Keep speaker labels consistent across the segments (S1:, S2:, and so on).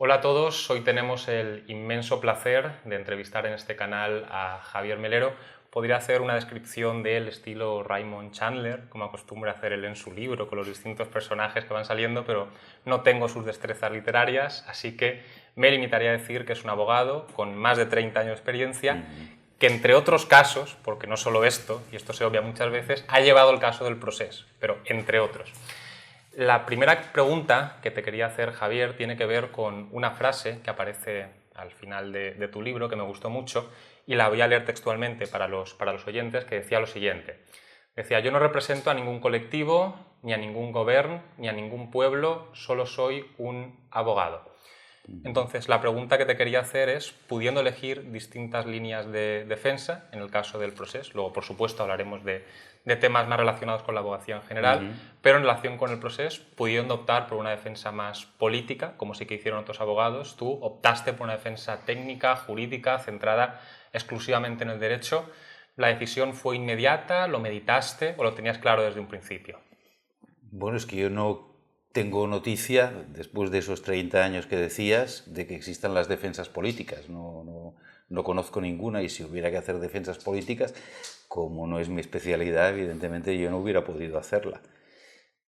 S1: Hola a todos, hoy tenemos el inmenso placer de entrevistar en este canal a Javier Melero. Podría hacer una descripción de él estilo Raymond Chandler, como acostumbra hacer él en su libro, con los distintos personajes que van saliendo, pero no tengo sus destrezas literarias, así que me limitaría a decir que es un abogado con más de 30 años de experiencia, que entre otros casos, porque no solo esto, y esto se obvia muchas veces, ha llevado el caso del Procés, pero entre otros. La primera pregunta que te quería hacer, Javier, tiene que ver con una frase que aparece al final de tu libro, que me gustó mucho, y la voy a leer textualmente para los oyentes, que decía lo siguiente. Decía, yo no represento a ningún colectivo, ni a ningún gobierno, ni a ningún pueblo, solo soy un abogado. Entonces, la pregunta que te quería hacer es, pudiendo elegir distintas líneas de defensa, en el caso del proceso, luego por supuesto hablaremos de temas más relacionados con la abogacía en general, pero en relación con el proceso, pudiendo optar por una defensa más política, como sí que hicieron otros abogados, tú optaste por una defensa técnica, jurídica, centrada exclusivamente en el derecho. ¿La decisión fue inmediata, lo meditaste o lo tenías claro desde un principio?
S2: Bueno, es que yo no tengo noticia, después de esos 30 años que decías, de que existan las defensas políticas. No conozco ninguna, y si hubiera que hacer defensas políticas, como no es mi especialidad, evidentemente yo no hubiera podido hacerla.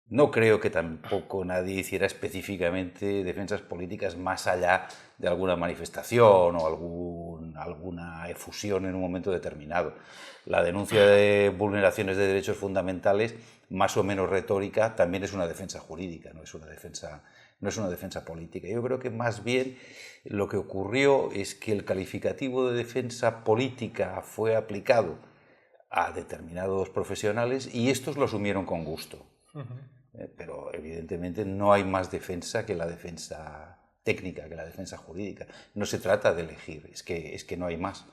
S2: No creo que tampoco nadie hiciera específicamente defensas políticas más allá de alguna manifestación o alguna efusión en un momento determinado. La denuncia de vulneraciones de derechos fundamentales, más o menos retórica, también es una defensa jurídica, no es una defensa política. Yo creo que más bien lo que ocurrió es que el calificativo de defensa política fue aplicado a determinados profesionales y estos lo asumieron con gusto. Pero evidentemente no hay más defensa que la defensa técnica, que la defensa jurídica. No se trata de elegir, es que no hay más.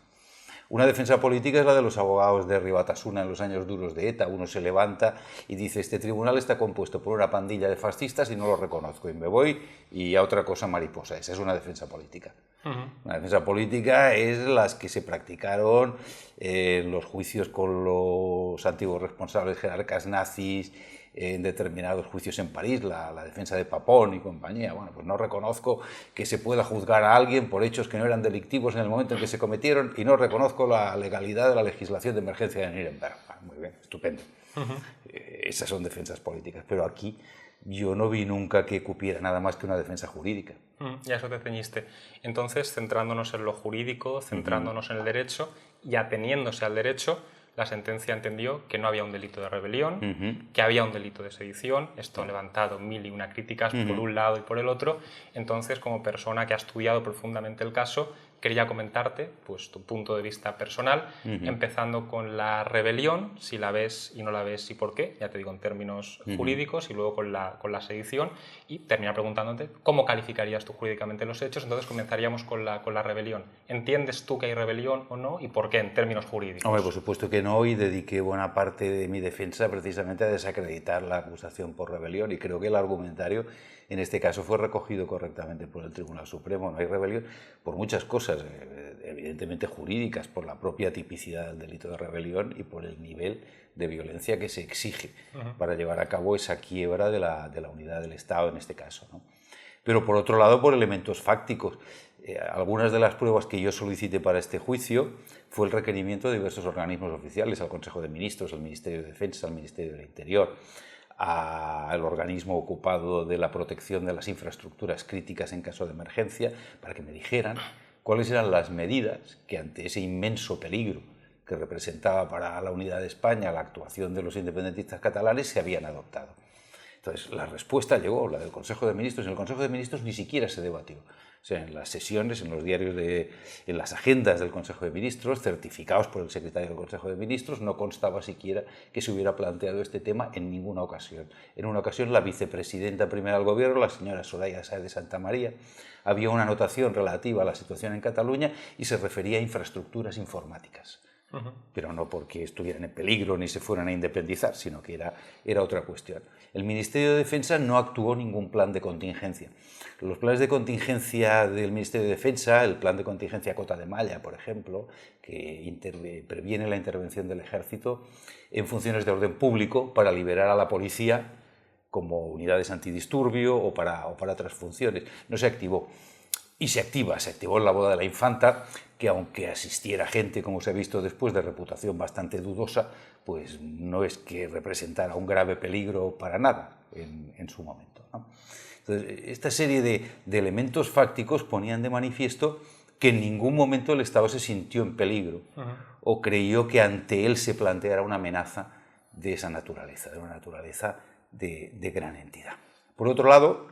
S2: Una defensa política es la de los abogados de Ribatasuna en los años duros de ETA. Uno se levanta y dice, este tribunal está compuesto por una pandilla de fascistas y no lo reconozco, y me voy y a otra cosa mariposa. Esa es una defensa política. Una defensa política es las que se practicaron en los juicios con los antiguos responsables jerarcas nazis, en determinados juicios en París, la defensa de Papón y compañía. Bueno, pues no reconozco que se pueda juzgar a alguien por hechos que no eran delictivos en el momento en que se cometieron, y no reconozco la legalidad de la legislación de emergencia de Nuremberg. Muy bien, estupendo. Esas son defensas políticas, pero aquí yo no vi nunca que cupiera nada más que una defensa jurídica.
S1: Y a eso te ceñiste. Entonces, centrándonos en lo jurídico, centrándonos en el derecho y ateniéndose al derecho, la sentencia entendió que no había un delito de rebelión, que había un delito de sedición. Esto ha levantado mil y una críticas por un lado y por el otro. Entonces, como persona que ha estudiado profundamente el caso, quería comentarte pues, tu punto de vista personal, empezando con la rebelión, si la ves y no la ves y por qué, ya te digo en términos jurídicos, y luego con la sedición, y terminar preguntándote cómo calificarías tú jurídicamente los hechos. Entonces comenzaríamos con la rebelión. ¿Entiendes tú que hay rebelión o no y por qué en términos jurídicos?
S2: Hombre, por supuesto que no, y dediqué buena parte de mi defensa precisamente a desacreditar la acusación por rebelión, y creo que el argumentario en este caso fue recogido correctamente por el Tribunal Supremo. No hay rebelión por muchas cosas, evidentemente jurídicas, por la propia tipicidad del delito de rebelión y por el nivel de violencia que se exige para llevar a cabo esa quiebra de la unidad del Estado en este caso, ¿no? Pero por otro lado, por elementos fácticos. Algunas de las pruebas que yo solicité para este juicio fue el requerimiento de diversos organismos oficiales, al Consejo de Ministros, al Ministerio de Defensa, al Ministerio del Interior, al organismo ocupado de la protección de las infraestructuras críticas en caso de emergencia, para que me dijeran cuáles eran las medidas que, ante ese inmenso peligro que representaba para la unidad de España la actuación de los independentistas catalanes, se habían adoptado. Entonces, la respuesta llegó, la del Consejo de Ministros, y en el Consejo de Ministros ni siquiera se debatió. O sea, en las sesiones, en los diarios, en las agendas del Consejo de Ministros, certificados por el secretario del Consejo de Ministros, no constaba siquiera que se hubiera planteado este tema en ninguna ocasión. En una ocasión, la vicepresidenta primera del Gobierno, la señora Soraya Sáez de Santamaría, había una anotación relativa a la situación en Cataluña y se refería a infraestructuras informáticas. Pero no porque estuvieran en peligro ni se fueran a independizar, sino que era otra cuestión. El Ministerio de Defensa no actuó ningún plan de contingencia. Los planes de contingencia del Ministerio de Defensa, el plan de contingencia Cota de Malla, por ejemplo, que previene la intervención del Ejército en funciones de orden público para liberar a la policía como unidades antidisturbio o para otras funciones, no se activó. y se activó en la boda de la infanta, que aunque asistiera gente, como se ha visto después, de reputación bastante dudosa, pues no es que representara un grave peligro para nada en su momento, ¿no? Entonces, esta serie de elementos fácticos ponían de manifiesto que en ningún momento el Estado se sintió en peligro o creyó que ante él se planteara una amenaza de esa naturaleza, de una naturaleza de gran entidad. Por otro lado,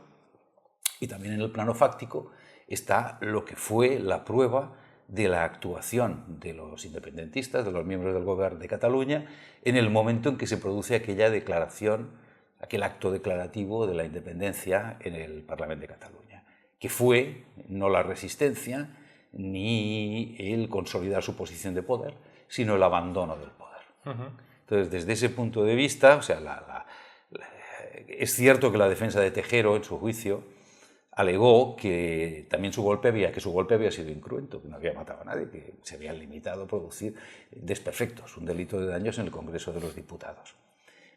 S2: y también en el plano fáctico, está lo que fue la prueba de la actuación de los independentistas, de los miembros del Gobierno de Cataluña, en el momento en que se produce aquella declaración, aquel acto declarativo de la independencia en el Parlamento de Cataluña, que fue no la resistencia ni el consolidar su posición de poder, sino el abandono del poder. Entonces, desde ese punto de vista, o sea, es cierto que la defensa de Tejero, en su juicio, alegó que también su golpe había sido incruento, que no había matado a nadie, que se habían limitado a producir desperfectos, un delito de daños en el Congreso de los Diputados.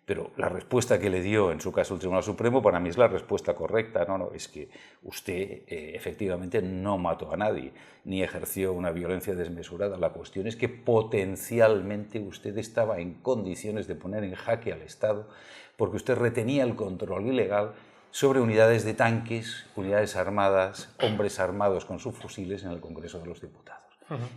S2: Pero la respuesta que le dio, en su caso, el Tribunal Supremo, para mí es la respuesta correcta. No, es que usted efectivamente no mató a nadie, ni ejerció una violencia desmesurada. La cuestión es que potencialmente usted estaba en condiciones de poner en jaque al Estado, porque usted retenía el control ilegal sobre unidades de tanques, unidades armadas, hombres armados con sus fusiles en el Congreso de los Diputados.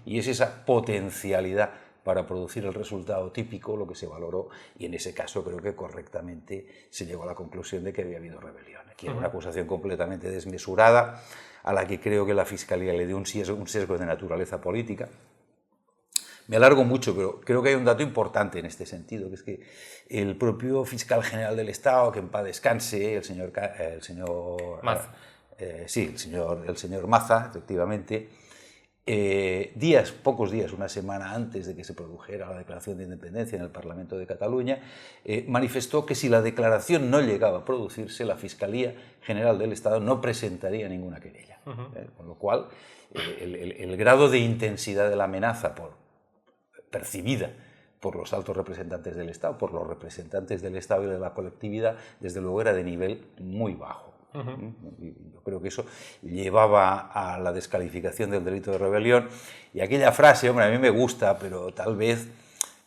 S2: Y es esa potencialidad para producir el resultado típico lo que se valoró, y en ese caso creo que correctamente se llegó a la conclusión de que había habido rebelión. Aquí era una acusación completamente desmesurada, a la que creo que la Fiscalía le dio un sesgo de naturaleza política. Me alargo mucho, pero creo que hay un dato importante en este sentido, que es que el propio fiscal general del Estado, que en paz descanse, el señor
S1: Maza.
S2: El señor Maza, efectivamente, pocos días, una semana antes de que se produjera la declaración de independencia en el Parlamento de Cataluña, manifestó que si la declaración no llegaba a producirse, la Fiscalía General del Estado no presentaría ninguna querella. Con lo cual, el grado de intensidad de la amenaza percibida por los altos representantes del Estado, por los representantes del Estado y de la colectividad, desde luego era de nivel muy bajo. Yo creo que eso llevaba a la descalificación del delito de rebelión, y aquella frase, hombre, a mí me gusta, pero tal vez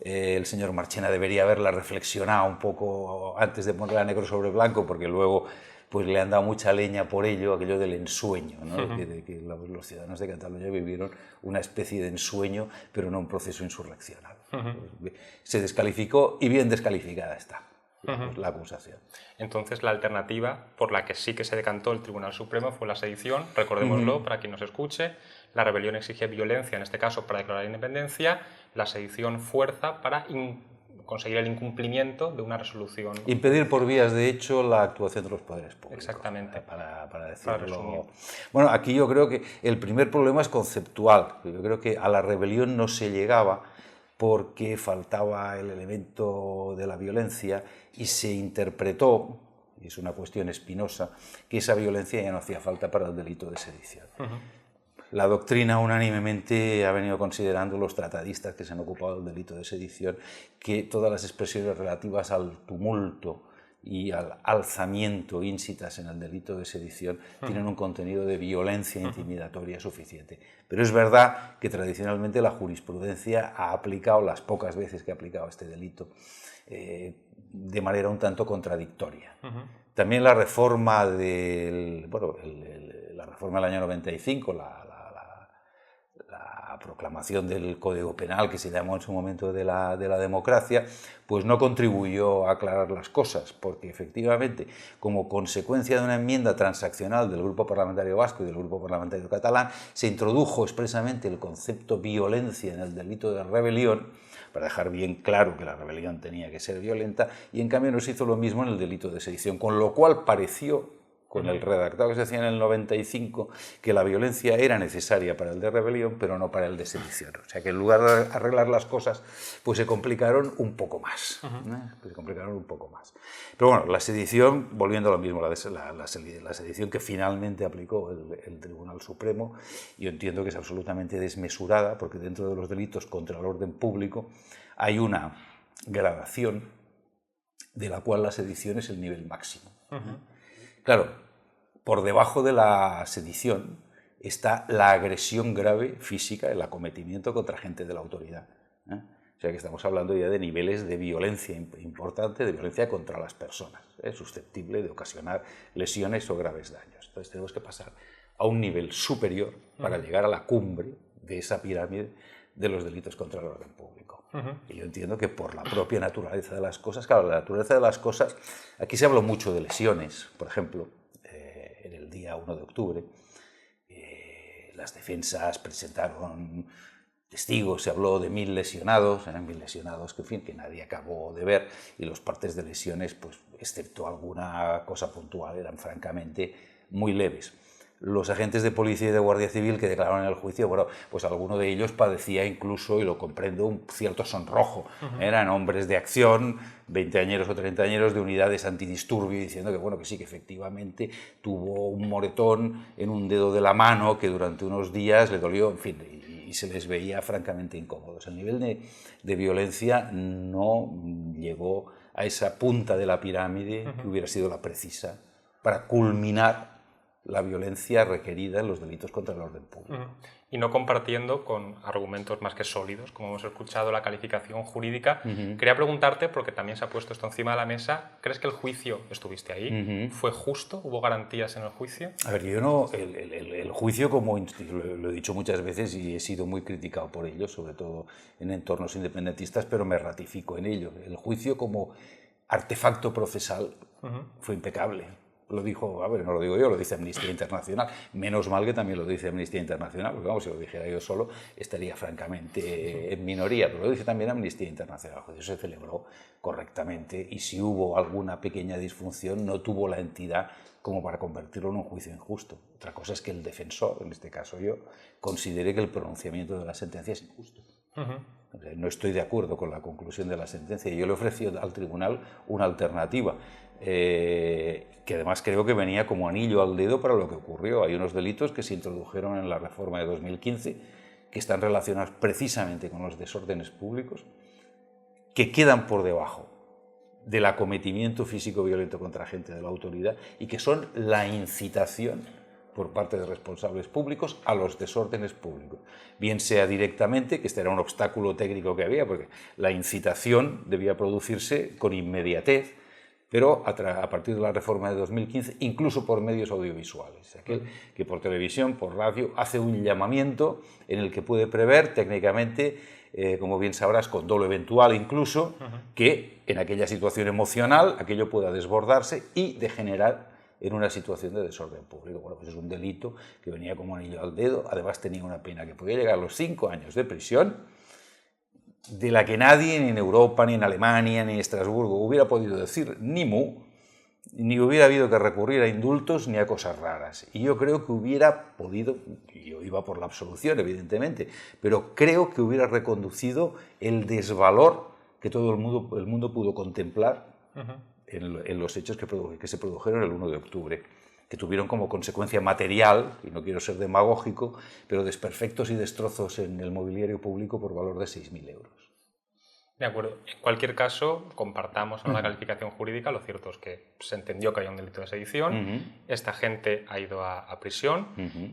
S2: el señor Marchena debería haberla reflexionado un poco antes de ponerla negro sobre blanco, porque luego pues le han dado mucha leña por ello, aquello del ensueño, ¿no? de que los ciudadanos de Cataluña vivieron una especie de ensueño, pero no un proceso insurreccional. Se descalificó, y bien descalificada está la acusación.
S1: Entonces, la alternativa por la que sí que se decantó el Tribunal Supremo fue la sedición. Recordémoslo, para quien nos escuche, la rebelión exige violencia, en este caso para declarar la independencia, la sedición fuerza para conseguir el incumplimiento de una resolución.
S2: Impedir por vías de hecho la actuación de los poderes públicos.
S1: Exactamente.
S2: Para decirlo. Bueno, aquí yo creo que el primer problema es conceptual. Yo creo que a la rebelión no se llegaba porque faltaba el elemento de la violencia, y se interpretó, y es una cuestión espinosa, que esa violencia ya no hacía falta para el delito de sedición. La doctrina unánimemente ha venido considerando, los tratadistas que se han ocupado del delito de sedición, que todas las expresiones relativas al tumulto y al alzamiento íncitas en el delito de sedición tienen un contenido de violencia intimidatoria suficiente. Pero es verdad que tradicionalmente la jurisprudencia ha aplicado, las pocas veces que ha aplicado este delito, de manera un tanto contradictoria. También la reforma la reforma del año 95, la proclamación del Código Penal, que se llamó en su momento de la democracia, pues no contribuyó a aclarar las cosas, porque efectivamente, como consecuencia de una enmienda transaccional del Grupo Parlamentario Vasco y del Grupo Parlamentario Catalán, se introdujo expresamente el concepto violencia en el delito de rebelión, para dejar bien claro que la rebelión tenía que ser violenta, y en cambio no se hizo lo mismo en el delito de sedición, con lo cual pareció, con el redactado que se hacía en el 95, que la violencia era necesaria para el de rebelión, pero no para el de sedición. O sea que en lugar de arreglar las cosas, pues se complicaron un poco más. Pero bueno, la sedición, volviendo a lo mismo, la sedición que finalmente aplicó el Tribunal Supremo, yo entiendo que es absolutamente desmesurada, porque dentro de los delitos contra el orden público hay una gradación de la cual la sedición es el nivel máximo. Claro, por debajo de la sedición está la agresión grave física, el acometimiento contra gente de la autoridad. O sea que estamos hablando ya de niveles de violencia importante, de violencia contra las personas, susceptible de ocasionar lesiones o graves daños. Entonces tenemos que pasar a un nivel superior para llegar a la cumbre de esa pirámide de los delitos contra el orden público. Y yo entiendo que por la propia naturaleza de las cosas, claro, la naturaleza de las cosas, aquí se habló mucho de lesiones, por ejemplo, en el día 1 de octubre, las defensas presentaron testigos, se habló de 1000 lesionados, eran 1000 lesionados que, en fin, que nadie acabó de ver, y los partes de lesiones, pues, excepto alguna cosa puntual, eran francamente muy leves. Los agentes de policía y de guardia civil que declararon en el juicio, bueno, pues alguno de ellos padecía incluso, y lo comprendo, un cierto sonrojo. Eran hombres de acción, 20añeros o 30añeros de unidades antidisturbio, diciendo que, bueno, que sí, que efectivamente tuvo un moretón en un dedo de la mano que durante unos días le dolió, en fin, y se les veía francamente incómodos. El nivel de violencia no llegó a esa punta de la pirámide que hubiera sido la precisa para culminar la violencia requerida en los delitos contra el orden público.
S1: Y no compartiendo con argumentos más que sólidos, como hemos escuchado, la calificación jurídica. Quería preguntarte, porque también se ha puesto esto encima de la mesa, ¿crees que el juicio, estuviste ahí, fue justo? ¿Hubo garantías en el juicio?
S2: A ver, yo no, el juicio, como lo he dicho muchas veces y he sido muy criticado por ello, sobre todo en entornos independentistas, pero me ratifico en ello. El juicio como artefacto procesal fue impecable. Lo dijo, a ver, no lo digo yo, lo dice Amnistía Internacional. Menos mal que también lo dice Amnistía Internacional, porque vamos, si lo dijera yo solo estaría francamente en minoría, pero lo dice también Amnistía Internacional. El juicio se celebró correctamente y si hubo alguna pequeña disfunción no tuvo la entidad como para convertirlo en un juicio injusto. Otra cosa es que el defensor, en este caso yo, considere que el pronunciamiento de la sentencia es injusto. No estoy de acuerdo con la conclusión de la sentencia y yo le ofrecí al tribunal una alternativa. Que además creo que venía como anillo al dedo para lo que ocurrió. Hay unos delitos que se introdujeron en la reforma de 2015 que están relacionados precisamente con los desórdenes públicos, que quedan por debajo del acometimiento físico violento contra gente de la autoridad y que son la incitación por parte de responsables públicos a los desórdenes públicos. Bien sea directamente, que este era un obstáculo técnico que había, porque la incitación debía producirse con inmediatez, pero a partir de la reforma de 2015, incluso por medios audiovisuales. Aquel que por televisión, por radio, hace un llamamiento en el que puede prever técnicamente, como bien sabrás, con dolo eventual incluso, que en aquella situación emocional aquello pueda desbordarse y degenerar en una situación de desorden público. Bueno, pues es un delito que venía como anillo al dedo, además tenía una pena que podía llegar a los 5 años de prisión, de la que nadie, ni en Europa, ni en Alemania, ni en Estrasburgo, hubiera podido decir ni mu, ni hubiera habido que recurrir a indultos ni a cosas raras. Y yo creo que hubiera podido, yo iba por la absolución, evidentemente, pero creo que hubiera reconducido el desvalor que todo el mundo pudo contemplar en los hechos que se produjeron el 1 de octubre, que tuvieron como consecuencia material, y no quiero ser demagógico, pero desperfectos y destrozos en el mobiliario público por valor de 6.000 euros.
S1: De acuerdo. En cualquier caso, compartamos en la calificación jurídica, lo cierto es que se entendió que había un delito de sedición, esta gente ha ido a prisión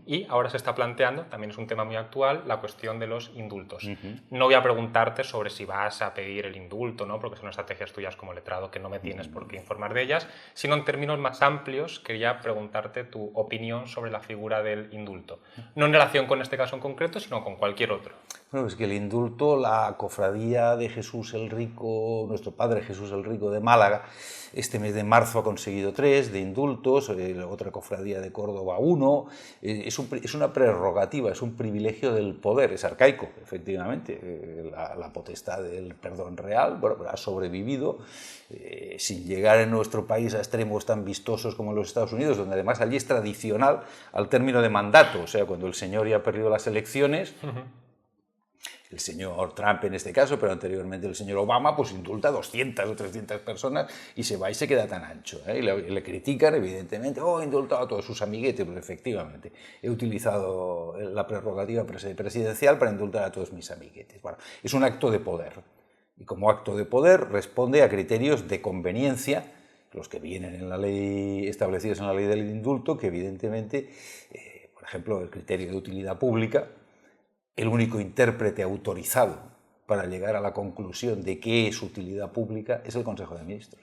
S1: y ahora se está planteando, también es un tema muy actual, la cuestión de los indultos. No voy a preguntarte sobre si vas a pedir el indulto, ¿no? Porque son estrategias tuyas como letrado que no me tienes por qué informar de ellas, sino en términos más amplios quería preguntarte tu opinión sobre la figura del indulto. No en relación con este caso en concreto, sino con cualquier otro.
S2: Bueno, es que el indulto, la cofradía de Jesús el Rico, nuestro Padre Jesús el Rico de Málaga, este mes de marzo ha conseguido 3 de indultos, otra cofradía de Córdoba 1, es una prerrogativa, es un privilegio del poder, es arcaico, efectivamente, la potestad del perdón real, bueno, ha sobrevivido, sin llegar en nuestro país a extremos tan vistosos como en los Estados Unidos, donde además allí es tradicional al término de mandato, o sea, cuando el señor ya ha perdido las elecciones, el señor Trump en este caso, pero anteriormente el señor Obama, pues indulta a 200 o 300 personas y se va y se queda tan ancho. Y le critican, evidentemente, indultado a todos sus amiguetes, pues efectivamente, he utilizado la prerrogativa presidencial para indultar a todos mis amiguetes. Bueno, es un acto de poder, y como acto de poder responde a criterios de conveniencia, los que vienen en la ley, establecidos en la ley del indulto, que evidentemente Por ejemplo, el criterio de utilidad pública, el único intérprete autorizado para llegar a la conclusión de qué es utilidad pública es el Consejo de Ministros.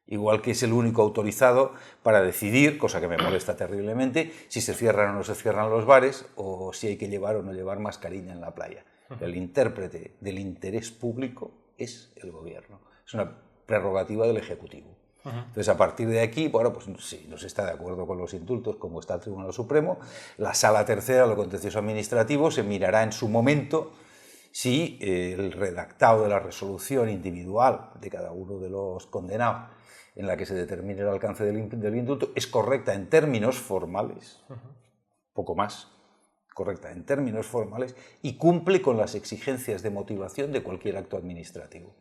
S2: Igual que es el único autorizado para decidir, cosa que me molesta terriblemente, si se cierran o no se cierran los bares o si hay que llevar o no llevar mascarilla en la playa. El intérprete del interés público es el gobierno. Es una prerrogativa del Ejecutivo. Entonces, a partir de aquí, bueno, pues si no se está de acuerdo con los indultos, como está el Tribunal Supremo, la Sala Tercera, lo contencioso administrativo, se mirará en su momento si el redactado de la resolución individual de cada uno de los condenados, en la que se determine el alcance del indulto, es correcta en términos formales, poco más, correcta en términos formales, y cumple con las exigencias de motivación de cualquier acto administrativo.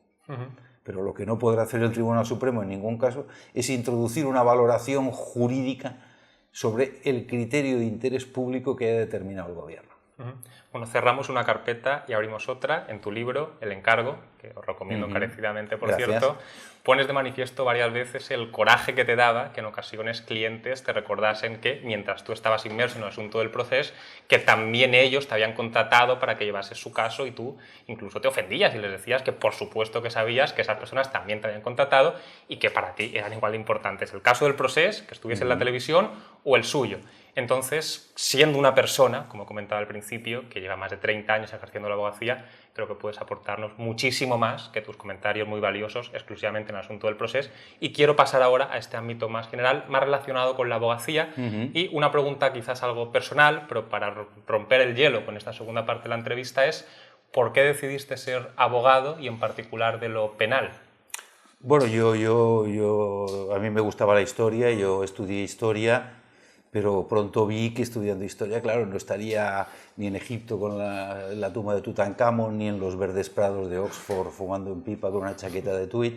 S2: Pero lo que no podrá hacer el Tribunal Supremo en ningún caso es introducir una valoración jurídica sobre el criterio de interés público que haya determinado el gobierno.
S1: Bueno, cerramos una carpeta y abrimos otra. En tu libro, El encargo, que os recomiendo encarecidamente, por cierto, pones de manifiesto varias veces el coraje que te daba que en ocasiones clientes te recordasen que, mientras tú estabas inmerso en el asunto del proceso, que también ellos te habían contratado para que llevases su caso y tú incluso te ofendías y les decías que por supuesto que sabías que esas personas también te habían contratado y que para ti eran igual de importantes el caso del proceso, que estuviese en la televisión, o el suyo. Entonces, siendo una persona, como comentaba al principio, que lleva más de 30 años ejerciendo la abogacía, creo que puedes aportarnos muchísimo más que tus comentarios muy valiosos exclusivamente en el asunto del proceso. Y quiero pasar ahora a este ámbito más general, más relacionado con la abogacía. Y una pregunta quizás algo personal, pero para romper el hielo con esta segunda parte de la entrevista es ¿por qué decidiste ser abogado y en particular de lo penal?
S2: Bueno, a mí me gustaba la historia, yo estudié historia, pero pronto vi que estudiando historia, claro, no estaría ni en Egipto con la tumba de Tutankamón, ni en los verdes prados de Oxford fumando en pipa con una chaqueta de tweed.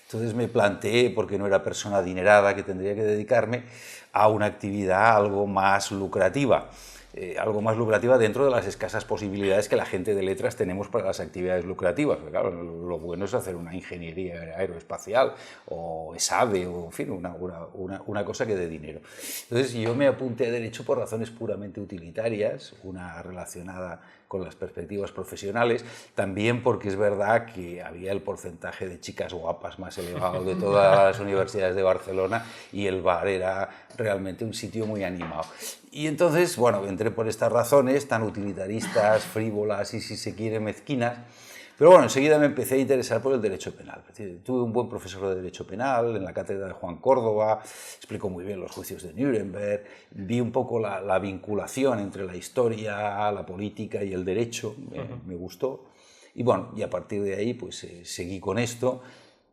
S2: Entonces me planteé, porque no era persona adinerada, que tendría que dedicarme a una actividad algo más lucrativa. Dentro de las escasas posibilidades que la gente de letras tenemos para las actividades lucrativas. Porque, claro, lo bueno es hacer una ingeniería aeroespacial o ESADE o, en fin, una cosa que dé dinero. Entonces yo me apunté a Derecho por razones puramente utilitarias, una relacionada con las perspectivas profesionales, también porque es verdad que había el porcentaje de chicas guapas más elevado de todas las universidades de Barcelona y el bar era realmente un sitio muy animado. Y entonces, bueno, entré por estas razones tan utilitaristas, frívolas y, si se quiere, mezquinas. Pero bueno, enseguida me empecé a interesar por el derecho penal. Es decir, tuve un buen profesor de derecho penal en la cátedra de Juan Córdoba, explicó muy bien los juicios de Nuremberg, vi un poco la vinculación entre la historia, la política y el derecho, me gustó. Y bueno, y a partir de ahí pues seguí con esto.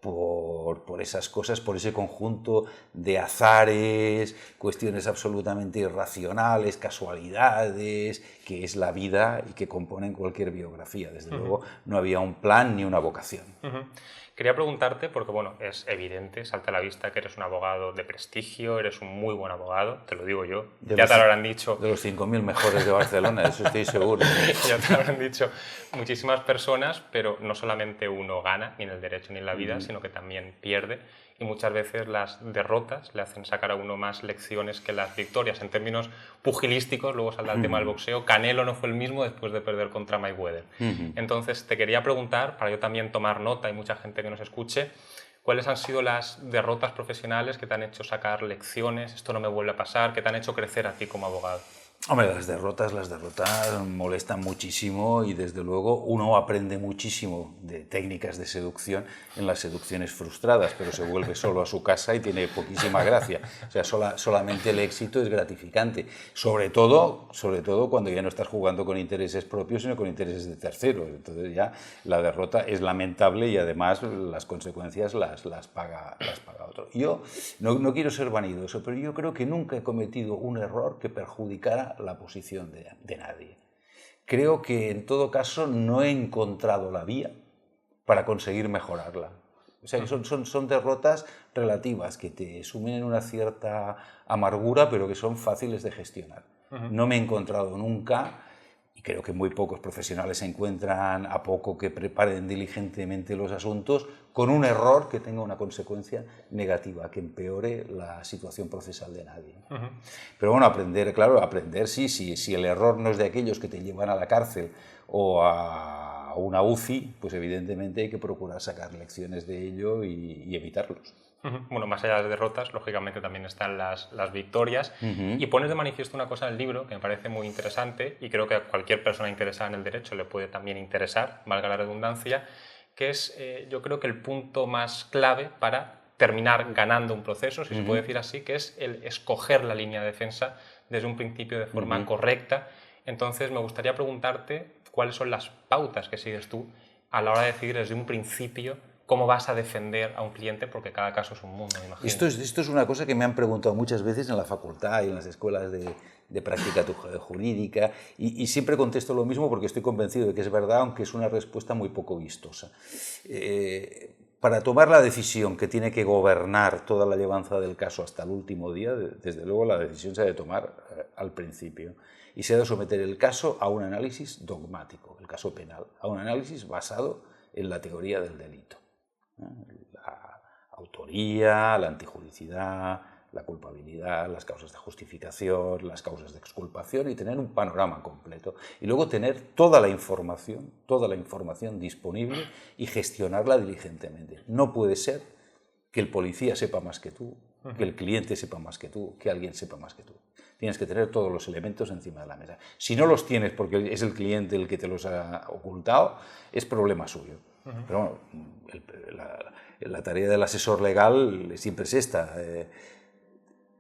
S2: Por esas cosas, por ese conjunto de azares, cuestiones absolutamente irracionales, casualidades, que es la vida y que componen cualquier biografía. Desde luego no había un plan ni una vocación.
S1: Quería preguntarte, porque bueno, es evidente, salta a la vista que eres un abogado de prestigio, eres un muy buen abogado, te lo digo yo, ya te lo habrán dicho.
S2: De los 5.000 mejores de Barcelona, eso estoy seguro.
S1: Ya te lo habrán dicho muchísimas personas, pero no solamente uno gana, ni en el derecho ni en la vida, sino que también pierde. Y muchas veces las derrotas le hacen sacar a uno más lecciones que las victorias. En términos pugilísticos, luego saldrá el tema del boxeo, Canelo no fue el mismo después de perder contra Mayweather. Entonces, te quería preguntar, para yo también tomar nota y mucha gente que nos escuche, ¿cuáles han sido las derrotas profesionales que te han hecho sacar lecciones, esto no me vuelve a pasar, que te han hecho crecer a ti como abogado?
S2: Hombre, las derrotas molestan muchísimo y desde luego uno aprende muchísimo de técnicas de seducción en las seducciones frustradas, pero se vuelve solo a su casa y tiene poquísima gracia. O sea, solamente el éxito es gratificante, sobre todo cuando ya no estás jugando con intereses propios, sino con intereses de terceros. Entonces ya la derrota es lamentable y además las consecuencias las paga otro. Yo no quiero ser vanidoso, pero yo creo que nunca he cometido un error que perjudicara la posición de nadie. Creo que en todo caso no he encontrado la vía para conseguir mejorarla. O sea, que son derrotas relativas que te sumen en una cierta amargura, pero que son fáciles de gestionar. No me he encontrado nunca y creo que muy pocos profesionales se encuentran, a poco que preparen diligentemente los asuntos, con un error que tenga una consecuencia negativa, que empeore la situación procesal de nadie. Pero bueno, aprender, claro, aprender sí, si el error no es de aquellos que te llevan a la cárcel o a una UCI, pues evidentemente hay que procurar sacar lecciones de ello y evitarlos.
S1: Bueno, más allá de las derrotas, lógicamente también están las victorias. Y pones de manifiesto una cosa en el libro que me parece muy interesante y creo que a cualquier persona interesada en el derecho le puede también interesar, valga la redundancia, que es, yo creo que el punto más clave para terminar ganando un proceso, si se puede decir así, que es el escoger la línea de defensa desde un principio de forma correcta. Entonces, me gustaría preguntarte cuáles son las pautas que sigues tú a la hora de decidir desde un principio cómo vas a defender a un cliente, porque cada caso es un mundo, me imagino.
S2: Esto es una cosa que me han preguntado muchas veces en la facultad y en las escuelas de práctica jurídica, y siempre contesto lo mismo porque estoy convencido de que es verdad, aunque es una respuesta muy poco vistosa. Para tomar la decisión que tiene que gobernar toda la llevanza del caso hasta el último día, desde luego la decisión se ha de tomar al principio, y se ha de someter el caso a un análisis dogmático, el caso penal, a un análisis basado en la teoría del delito. La autoría, la antijuricidad, la culpabilidad, las causas de justificación, las causas de exculpación, y tener un panorama completo. Y luego tener toda la información disponible y gestionarla diligentemente. No puede ser que el policía sepa más que tú, que el cliente sepa más que tú, que alguien sepa más que tú. Tienes que tener todos los elementos encima de la mesa. Si no los tienes porque es el cliente el que te los ha ocultado, es problema suyo. Pero bueno, la tarea del asesor legal siempre es esta.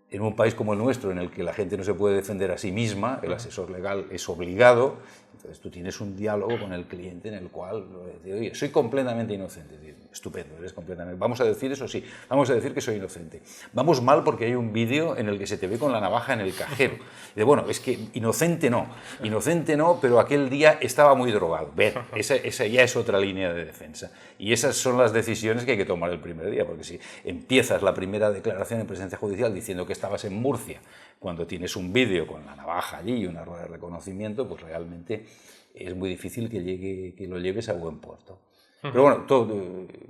S2: En un país como el nuestro, en el que la gente no se puede defender a sí misma, el asesor legal es obligado. Entonces tú tienes un diálogo con el cliente en el cual, oye, soy completamente inocente. Estupendo, eres completamente... Vamos a decir eso sí, vamos a decir que soy inocente. Vamos mal porque hay un vídeo en el que se te ve con la navaja en el cajero. Y bueno, es que inocente no, pero aquel día estaba muy drogado. Ven, esa ya es otra línea de defensa. Y esas son las decisiones que hay que tomar el primer día, porque si empiezas la primera declaración en presencia judicial diciendo que estabas en Murcia, cuando tienes un vídeo con la navaja allí y una rueda de reconocimiento, pues realmente es muy difícil que lo lleves a buen puerto. Pero bueno,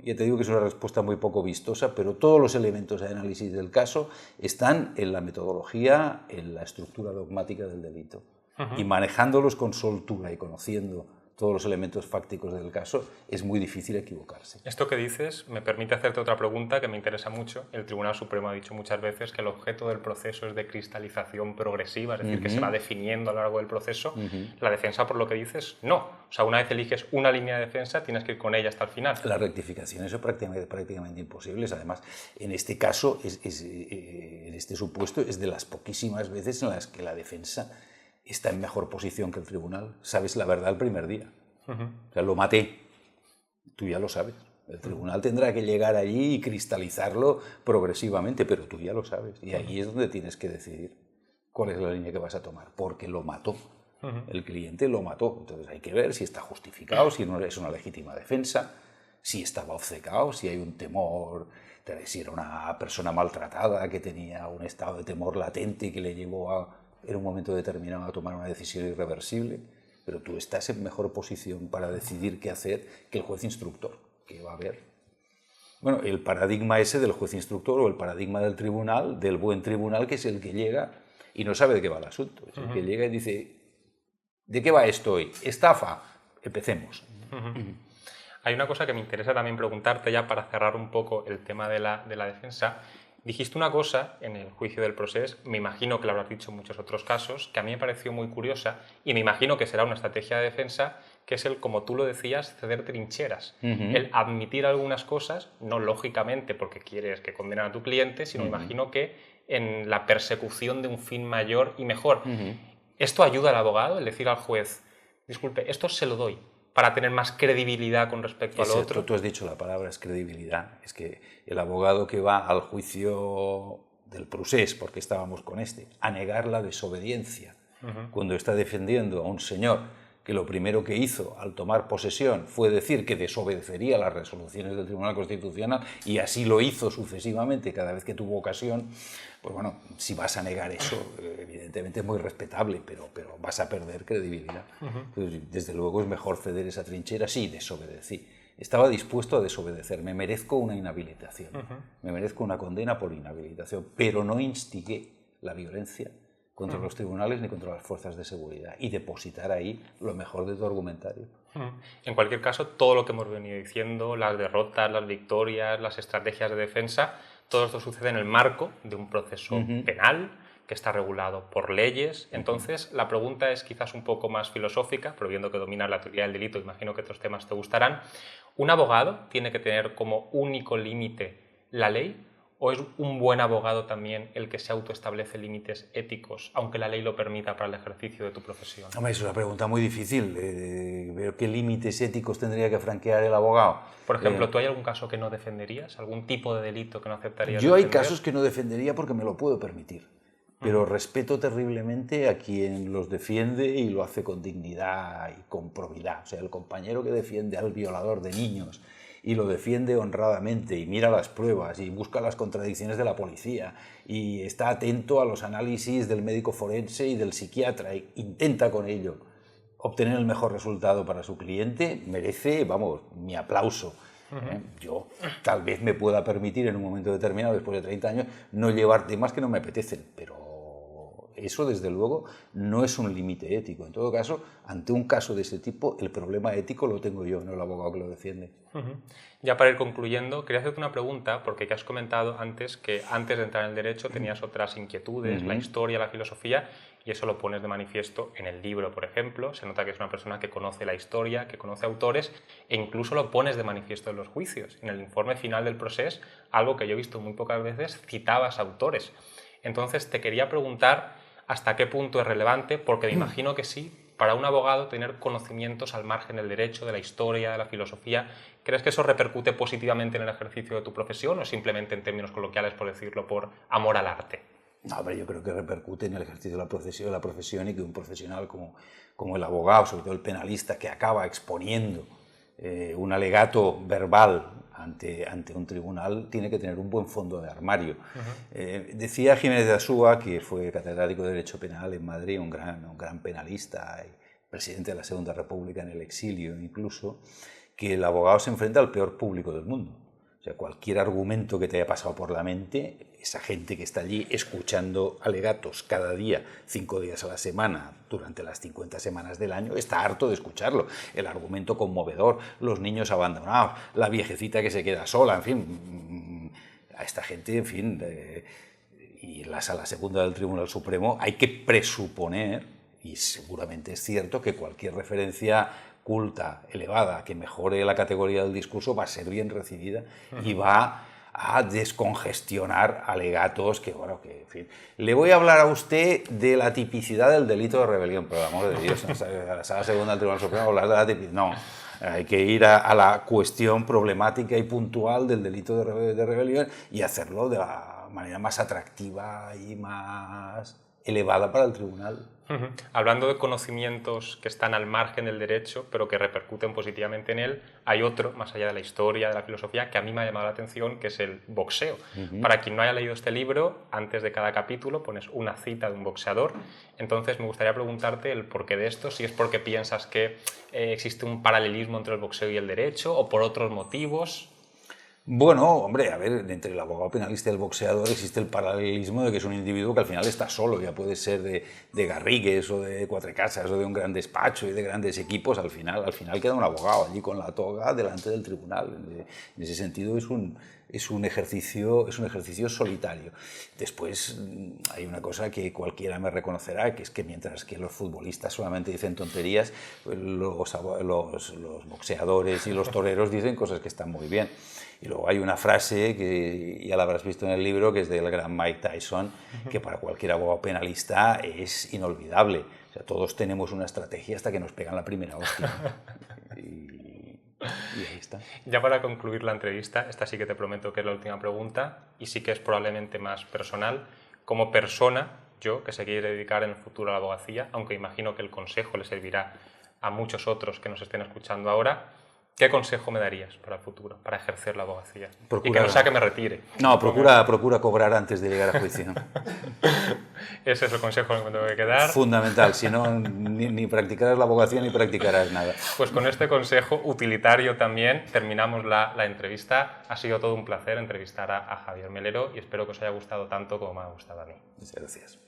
S2: ya te digo que es una respuesta muy poco vistosa, pero todos los elementos de análisis del caso están en la metodología, en la estructura dogmática del delito. Y manejándolos con soltura y conociendo todos los elementos fácticos del caso, es muy difícil equivocarse.
S1: Esto que dices me permite hacerte otra pregunta que me interesa mucho. El Tribunal Supremo ha dicho muchas veces que el objeto del proceso es de cristalización progresiva, es decir, que se va definiendo a lo largo del proceso. La defensa, por lo que dices, no. O sea, una vez eliges una línea de defensa, tienes que ir con ella hasta el final.
S2: La rectificación es prácticamente imposible. Además, en este caso, en este supuesto, es de las poquísimas veces en las que la defensa está en mejor posición que el tribunal. Sabes la verdad el primer día. O sea, lo maté. Tú ya lo sabes. El tribunal tendrá que llegar allí y cristalizarlo progresivamente, pero tú ya lo sabes. Y ahí es donde tienes que decidir cuál es la línea que vas a tomar, porque lo mató. El cliente lo mató. Entonces hay que ver si está justificado, si no es una legítima defensa, si estaba obcecado, si hay un temor, si era una persona maltratada que tenía un estado de temor latente que le llevó en un momento determinado a tomar una decisión irreversible, pero tú estás en mejor posición para decidir qué hacer que el juez instructor, que va a ver. Bueno, el paradigma ese del juez instructor o el paradigma del tribunal, del buen tribunal, que es el que llega y no sabe de qué va el asunto. Es el que llega y dice, ¿de qué va esto hoy? Estafa. Empecemos.
S1: Hay una cosa que me interesa también preguntarte ya para cerrar un poco el tema de la defensa. Dijiste una cosa en el juicio del Procés, me imagino que lo habrás dicho en muchos otros casos, que a mí me pareció muy curiosa y me imagino que será una estrategia de defensa, que es el, como tú lo decías, ceder trincheras. El admitir algunas cosas, no lógicamente porque quieres que condenen a tu cliente, sino imagino que en la persecución de un fin mayor y mejor. ¿Esto ayuda al abogado, el decir al juez, disculpe, esto se lo doy, para tener más credibilidad con respecto al otro?
S2: Tú has dicho la palabra, es credibilidad. Es que el abogado que va al juicio del Procés, porque estábamos con a negar la desobediencia, cuando está defendiendo a un señor que lo primero que hizo al tomar posesión fue decir que desobedecería las resoluciones del Tribunal Constitucional, y así lo hizo sucesivamente cada vez que tuvo ocasión, pues bueno, si vas a negar eso, evidentemente es muy respetable, pero vas a perder credibilidad. Entonces, desde luego es mejor ceder esa trinchera. Sí, desobedecí. Estaba dispuesto a desobedecer. Me merezco una inhabilitación. Me merezco una condena por inhabilitación, pero no instigué la violencia contra los tribunales ni contra las fuerzas de seguridad, y depositar ahí lo mejor de tu argumentario.
S1: En cualquier caso, todo lo que hemos venido diciendo, las derrotas, las victorias, las estrategias de defensa, todo esto sucede en el marco de un proceso penal que está regulado por leyes. Entonces, la pregunta es quizás un poco más filosófica, pero viendo que dominas la teoría del delito, imagino que otros temas te gustarán. ¿Un abogado tiene que tener como único límite la ley? ¿O es un buen abogado también el que se autoestablece límites éticos, aunque la ley lo permita para el ejercicio de tu profesión?
S2: Hombre, es una pregunta muy difícil. ¿Qué límites éticos tendría que franquear el abogado?
S1: Por ejemplo, ¿tú hay algún caso que no defenderías? ¿Algún tipo de delito que no aceptarías
S2: Yo hay
S1: defender?
S2: casos que no defendería porque me lo puedo permitir, pero respeto terriblemente a quien los defiende y lo hace con dignidad y con probidad. O sea, el compañero que defiende al violador de niños y lo defiende honradamente y mira las pruebas y busca las contradicciones de la policía y está atento a los análisis del médico forense y del psiquiatra e intenta con ello obtener el mejor resultado para su cliente, merece, vamos, mi aplauso. Yo tal vez me pueda permitir en un momento determinado, después de 30 años, no llevar temas que no me apetecen, pero eso desde luego no es un límite ético. En todo caso, ante un caso de ese tipo, el problema ético lo tengo yo, no el abogado que lo defiende.
S1: Ya para ir concluyendo, quería hacerte una pregunta, porque has comentado antes que antes de entrar en el derecho tenías otras inquietudes, la historia, la filosofía, y eso lo pones de manifiesto en el libro, por ejemplo. Se nota que es una persona que conoce la historia, que conoce autores, e incluso lo pones de manifiesto en los juicios. En el informe final del proceso, algo que yo he visto muy pocas veces, citabas autores. Entonces te quería preguntar hasta qué punto es relevante, porque me imagino que sí, para un abogado tener conocimientos al margen del derecho, de la historia, de la filosofía. ¿Crees que eso repercute positivamente en el ejercicio de tu profesión o simplemente en términos coloquiales, por decirlo, por amor al arte?
S2: No, pero yo creo que repercute en el ejercicio de la profesión y que un profesional como el abogado, sobre todo el penalista, que acaba exponiendo un alegato verbal ante un tribunal, tiene que tener un buen fondo de armario. Decía Jiménez de Asúa, que fue catedrático de Derecho Penal en Madrid, un gran penalista, y presidente de la Segunda República en el exilio incluso, que el abogado se enfrenta al peor público del mundo. O sea, cualquier argumento que te haya pasado por la mente, esa gente que está allí escuchando alegatos cada día, 5 días a la semana, durante las 50 semanas del año, está harto de escucharlo. El argumento conmovedor, los niños abandonados, la viejecita que se queda sola, en fin, a esta gente, en fin, y en la Sala Segunda del Tribunal Supremo hay que presuponer, y seguramente es cierto, que cualquier referencia culta, elevada, que mejore la categoría del discurso va a ser bien recibida y va a descongestionar alegatos que, bueno, que, en fin. Le voy a hablar a usted de la tipicidad del delito de rebelión, pero, amor de Dios, a la Sala Segunda del Tribunal Supremo hablar de la tipicidad, no. Hay que ir a la cuestión problemática y puntual del delito de rebelión y hacerlo de la manera más atractiva y más elevada para el tribunal.
S1: Hablando de conocimientos que están al margen del derecho, pero que repercuten positivamente en él, hay otro, más allá de la historia, de la filosofía, que a mí me ha llamado la atención, que es el boxeo. Para quien no haya leído este libro, antes de cada capítulo pones una cita de un boxeador. Entonces me gustaría preguntarte el porqué de esto, si es porque piensas que existe un paralelismo entre el boxeo y el derecho, o por otros motivos.
S2: Bueno, hombre, a ver, entre el abogado penalista y el boxeador existe el paralelismo de que es un individuo que al final está solo, ya puede ser de Garrigues o de Cuatro Casas o de un gran despacho y de grandes equipos, al final queda un abogado allí con la toga delante del tribunal. En ese sentido es un ejercicio solitario. Después hay una cosa que cualquiera me reconocerá, que es que mientras que los futbolistas solamente dicen tonterías, los boxeadores y los toreros dicen cosas que están muy bien. Y luego hay una frase que ya la habrás visto en el libro, que es del gran Mike Tyson, que para cualquier abogado penalista es inolvidable. O sea, todos tenemos una estrategia hasta que nos pegan la primera hostia. Y ahí está.
S1: Ya para concluir la entrevista, esta sí que te prometo que es la última pregunta y sí que es probablemente más personal. Como persona, yo, que se quiere dedicar en el futuro a la abogacía, aunque imagino que el consejo le servirá a muchos otros que nos estén escuchando ahora, ¿qué consejo me darías para el futuro, para ejercer la abogacía? Y que no sea que me retire.
S2: No, procura cobrar antes de llegar a juicio.
S1: Ese es el consejo que me tengo que quedar.
S2: Fundamental, si no, ni practicarás la abogacía ni practicarás nada.
S1: Pues con este consejo utilitario también terminamos la entrevista. Ha sido todo un placer entrevistar a Javier Melero y espero que os haya gustado tanto como me ha gustado a mí.
S2: Muchas gracias.